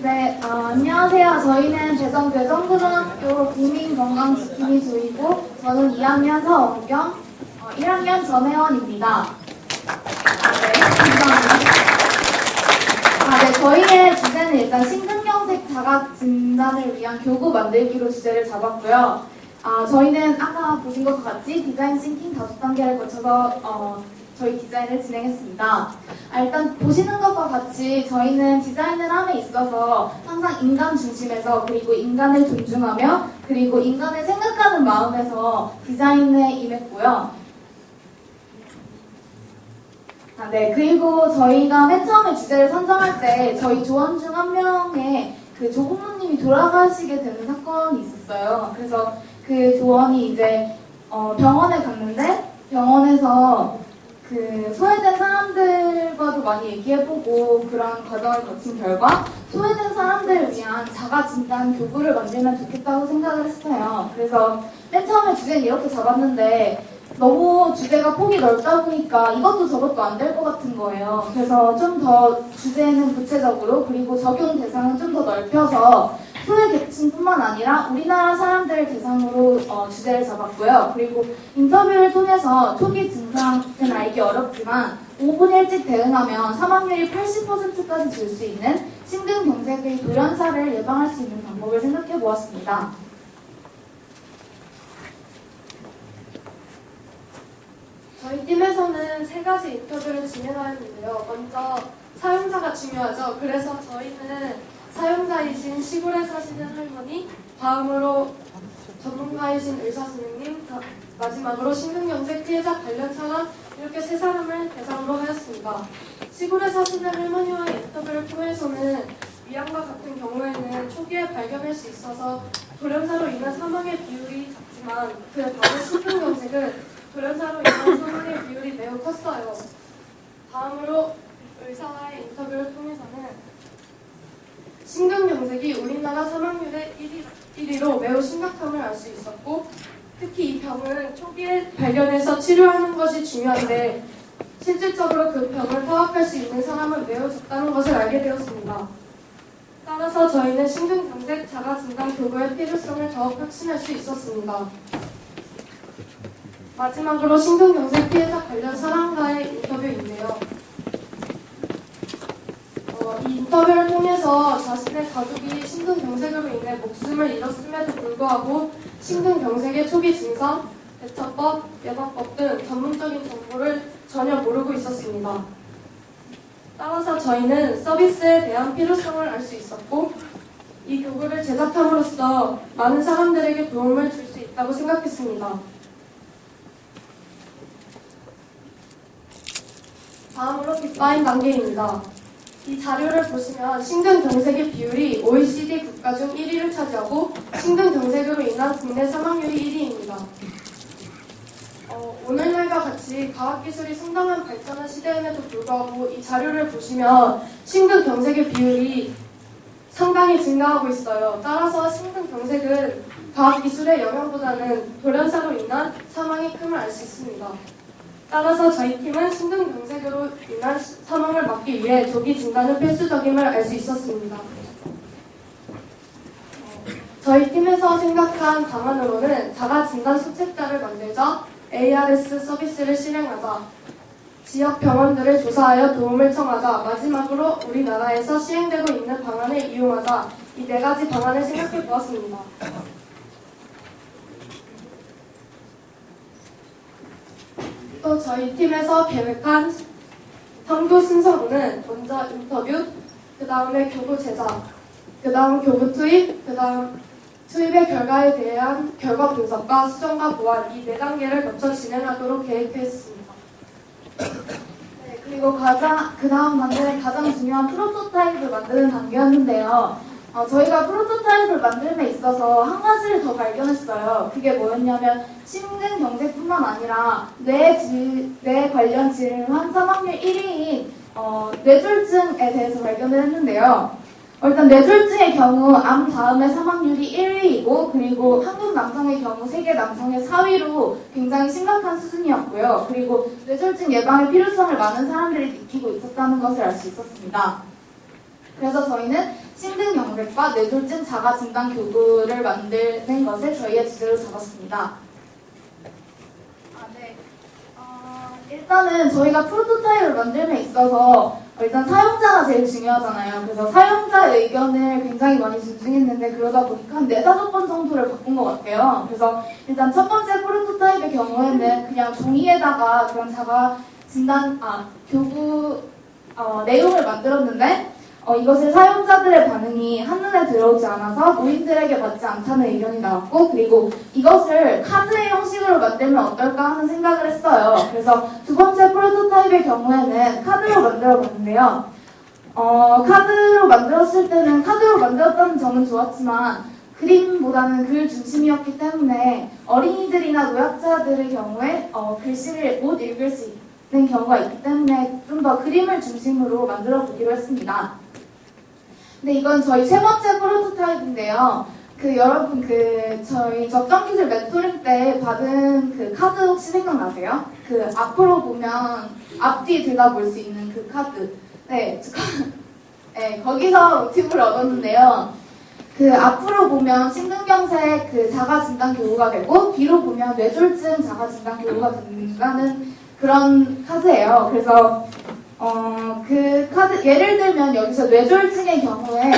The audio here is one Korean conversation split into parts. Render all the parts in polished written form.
네, 안녕하세요. 저희는 대전고등학교 국민건강지킴이 조이고 저는 2학년 서원경, 1학년 전혜원입니다. 네, 감사합니다. 네, 저희의 주제는 일단 심근경색 자각 진단을 위한 교구 만들기로 주제를 잡았고요. 저희는 아까 보신 것과 같이 디자인 싱킹 5단계를 거쳐서 저희 디자인을 진행했습니다. 일단 보시는 것과 같이 저희는 디자인을 함에 있어서 항상 인간 중심에서 그리고 인간을 존중하며 그리고 인간을 생각하는 마음에서 디자인에 임했고요. 네, 그리고 저희가 맨 처음에 주제를 선정할 때 저희 조원 중 한 명의 그 조부모님이 돌아가시게 되는 사건이 있었어요. 그래서 그 조원이 이제 병원에 갔는데 병원에서 그 소외된 사람들과도 많이 얘기해보고 그런 과정을 거친 결과 소외된 사람들을 위한 자가진단 교구를 만들면 좋겠다고 생각을 했어요. 그래서 맨 처음에 주제는 이렇게 잡았는데 너무 주제가 폭이 넓다 보니까 이것도 저것도 안 될 것 같은 거예요. 그래서 좀 더 주제는 구체적으로 그리고 적용 대상은 좀 더 넓혀서 소외계층뿐만 아니라 우리나라 사람들 대상으로 주제를 잡았고요. 그리고 인터뷰를 통해서 초기 증상은 알기 어렵지만 5분 일찍 대응하면 사망률이 80%까지 줄 수 있는 심근경색의 돌연사를 예방할 수 있는 방법을 생각해 보았습니다. 저희 팀에서는 3가지 인터뷰를 진행하였는데요. 먼저 사용자가 중요하죠. 그래서 저희는 사용자이신 시골에 사시는 할머니, 다음으로 전문가이신 의사 선생님, 마지막으로 심근경색 피해자 관련 사람 이렇게 3사람을 대상으로 하였습니다. 시골에 사시는 할머니와의 인터뷰를 통해서는 위암과 같은 경우에는 초기에 발견할 수 있어서 돌연사로 인한 사망의 비율이 작지만 그에 반해 심근경색은 돌연사로 인한 사망의 비율이 매우 컸어요. 다음으로 의사와의 인터뷰를 통해서는 심근경색이 우리나라 사망률의 1위로 매우 심각함을 알 수 있었고 특히 이 병은 초기에 발견해서 치료하는 것이 중요한데 실질적으로 그 병을 파악할 수 있는 사람은 매우 적다는 것을 알게 되었습니다. 따라서 저희는 심근경색 자가진단 교구의 필요성을 더욱 확신할 수 있었습니다. 마지막으로 심근경색 피해자 관련 사람과의 인터뷰인데요. 이 인터뷰를 통해서 자신의 가족이 심근경색으로 인해 목숨을 잃었음에도 불구하고 심근경색의 초기 증상, 대처법, 예방법 등 전문적인 정보를 전혀 모르고 있었습니다. 따라서 저희는 서비스에 대한 필요성을 알 수 있었고 이 교구를 제작함으로써 많은 사람들에게 도움을 줄 수 있다고 생각했습니다. 다음으로 빅바인 단계입니다. 이 자료를 보시면 심근경색의 비율이 OECD 국가 중 1위를 차지하고 심근경색으로 인한 국내 사망률이 1위입니다. 오늘날과 같이 과학기술이 상당한 발전한 시대임에도 불구하고 이 자료를 보시면 심근경색의 비율이 상당히 증가하고 있어요. 따라서 심근경색은 과학기술의 영향보다는 돌연사로 인한 사망이 큼을 알 수 있습니다. 따라서 저희 팀은 심근경색으로 인한 사망을 막기 위해 조기 진단은 필수적임을 알 수 있었습니다. 저희 팀에서 생각한 방안으로는 자가진단 수책자를 만들자, ARS 서비스를 실행하자, 지역 병원들을 조사하여 도움을 청하자, 마지막으로 우리나라에서 시행되고 있는 방안을 이용하자 이 4가지 방안을 생각해 보았습니다. 또 저희 팀에서 계획한 선교 순서로는 먼저 인터뷰, 그 다음에 교구 제작, 그 다음 교구 투입, 그 다음 투입의 결과에 대한 결과 분석과 수정과 보완 이 4단계를 거쳐 진행하도록 계획했습니다. 네, 그리고 그 다음 단계는 가장 중요한 프로토타입을 만드는 단계였는데요. 저희가 프로토타입을 만들음에 있어서 한 가지를 더 발견했어요. 그게 뭐였냐면 심근경색뿐만 아니라 뇌 관련 질환 사망률 1위인 뇌졸중에 대해서 발견을 했는데요. 일단 뇌졸중의 경우 암 다음에 사망률이 1위이고 그리고 한국 남성의 경우 세계 남성의 4위로 굉장히 심각한 수준이었고요. 그리고 뇌졸중 예방의 필요성을 많은 사람들이 느끼고 있었다는 것을 알 수 있었습니다. 그래서 저희는 심근경색과 뇌졸중 자가진단 교구를 만드는 것을 저희의 주제로 잡았습니다. 네. 일단은 저희가 프로토타입을 만들면 있어서 일단 사용자가 제일 중요하잖아요. 그래서 사용자 의견을 굉장히 많이 존중했는데 그러다 보니까 한 4-5번 정도를 바꾼 것 같아요. 그래서 일단 첫 번째 프로토타입의 경우에는 그냥 종이에다가 그런 교구 내용을 만들었는데 이것을 사용자들의 반응이 한눈에 들어오지 않아서 노인들에게 맞지 않다는 의견이 나왔고, 그리고 이것을 카드의 형식으로 만들면 어떨까 하는 생각을 했어요. 그래서 두 번째 프로토타입의 경우에는 카드로 만들어 봤는데요. 카드로 만들었을 때는 카드로 만들었다는 점은 좋았지만 그림보다는 글 중심이었기 때문에 어린이들이나 노약자들의 경우에 글씨를 못 읽을 수 있는 경우가 있기 때문에 좀 더 그림을 중심으로 만들어 보기로 했습니다. 근데 이건 저희 세 번째 프로토타입인데요. 여러분 저희 적정기술 멘토링 때 받은 그 카드 혹시 생각나세요? 앞으로 보면 앞뒤 들다볼 수 있는 그 카드. 네, 네, 거기서 모티브를 얻었는데요. 앞으로 보면 심근경색 자가진단 교구가 되고, 뒤로 보면 뇌졸중 자가진단 교구가 된다는 그런 카드예요. 그래서 카드 예를 들면 여기서 뇌졸중의 경우에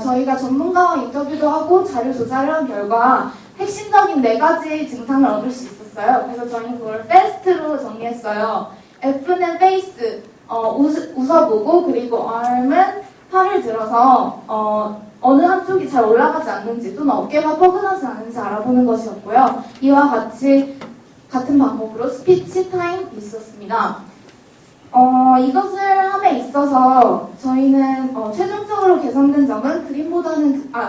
저희가 전문가와 인터뷰도 하고 자료 조사를 한 결과 핵심적인 4가지 증상을 얻을 수 있었어요. 그래서 저희는 그걸 FAST로 정리했어요. F는 face, 웃어보고, 그리고 R은 팔을 들어서 어느 한쪽이 잘 올라가지 않는지 또는 어깨가 뻐근하지 않은지 알아보는 것이었고요. 이와 같은 방법으로 스피치 타임 있었습니다. 이것을 함에 있어서 저희는 최종적으로 개선된 점은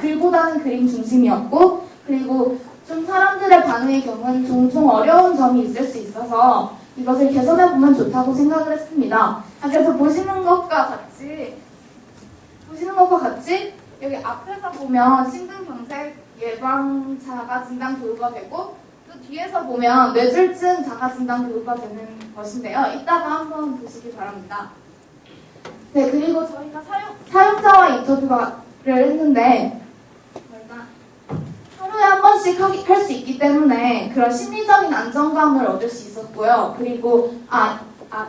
글보다는 그림 중심이었고, 그리고 좀 사람들의 반응의 경우는 종종 어려운 점이 있을 수 있어서 이것을 개선해보면 좋다고 생각을 했습니다. 그래서 보시는 것과 같이 여기 앞에서 보면 심근경색 예방 자가진단 교육가 되고, 또 뒤에서 보면 뇌졸중 자가진단 교육가 되는 것인데요. 이따가 한번 보시기 바랍니다. 네, 그리고 저희가 사용자와 인터뷰를 했는데 하루에 한 번씩 할 수 있기 때문에 그런 심리적인 안정감을 얻을 수 있었고요. 그리고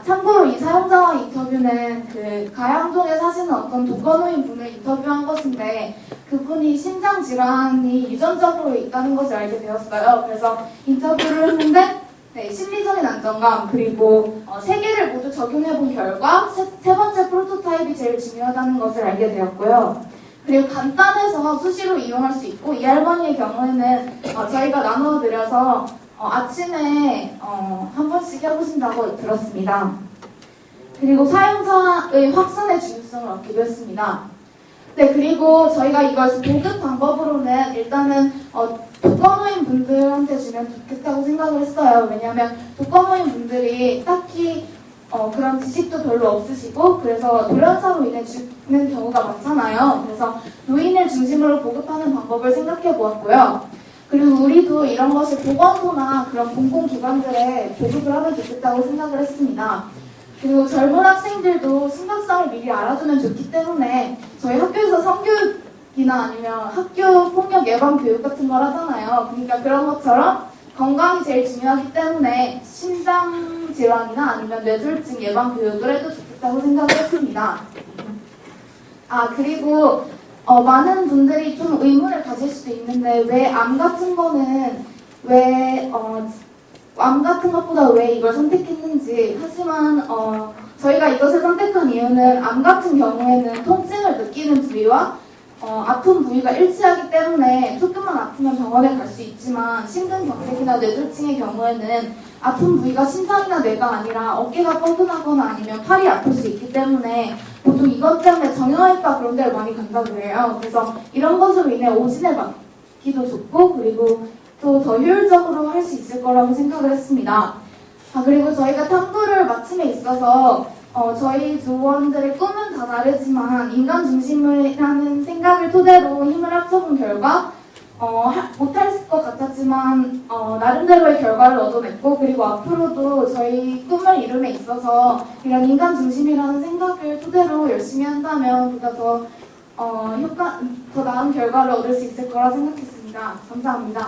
참고로 이 사용자와 인터뷰는 가양동에 사시는 어떤 독거노인 분을 인터뷰한 것인데 그분이 심장 질환이 유전적으로 있다는 것을 알게 되었어요. 그래서 인터뷰를 했는데 심리적인 안정감, 그리고 3개를 모두 적용해본 결과 세 번째 프로토타입이 제일 중요하다는 것을 알게 되었고요. 그리고 간단해서 수시로 이용할 수 있고, 이 할머니의 경우에는 저희가 나눠드려서 아침에 한 번씩 해보신다고 들었습니다. 그리고 사용자의 확산의 중요성을 얻기도 했습니다. 네, 그리고 저희가 이걸 보급 방법으로는 일단은 독거노인 분들한테 주면 좋겠다고 생각을 했어요. 왜냐하면 독거노인 분들이 딱히 그런 지식도 별로 없으시고, 그래서 돌연사로 인해 죽는 경우가 많잖아요. 그래서 노인을 중심으로 보급하는 방법을 생각해 보았고요. 그리고 우리도 이런 것을 보건소나 그런 공공기관들에 보급을 하면 좋겠다고 생각을 했습니다. 그리고 젊은 학생들도 심각성을 미리 알아두면 좋기 때문에 저희 학교에서 성교육이나 아니면 학교 폭력 예방 교육 같은 걸 하잖아요. 그러니까 그런 것처럼 건강이 제일 중요하기 때문에 심장 질환이나 아니면 뇌졸중 예방 교육을 해도 좋겠다고 생각을 했습니다. 그리고 많은 분들이 좀 의문을 가질 수도 있는데 왜 암 같은 거는 암 같은 것보다 왜 이걸 선택했는지. 하지만 저희가 이것을 선택한 이유는 암 같은 경우에는 통증을 느끼는 부위와 아픈 부위가 일치하기 때문에 조금만 아프면 병원에 갈 수 있지만 심근경색이나 뇌졸중의 경우에는 아픈 부위가 심장이나 뇌가 아니라 어깨가 뻐근하거나 아니면 팔이 아플 수 있기 때문에 보통 이것 때문에 정형외과 그런 데를 많이 간다고 해요. 그래서 이런 것으로 인해 오진을 막기도 좋고, 그리고 또 더 효율적으로 할 수 있을 거라고 생각을 했습니다. 그리고 저희가 탐구를 마침에 있어서 저희 조원들의 꿈은 다 다르지만 인간 중심이라는 생각을 토대로 힘을 합쳐본 결과 못할 것 같았지만 나름대로의 결과를 얻어냈고 그리고 앞으로도 저희 꿈을 이룸에 있어서 이런 인간 중심이라는 생각을 토대로 열심히 한다면 보다 더 나은 결과를 얻을 수 있을 거라 생각했습니다. 감사합니다.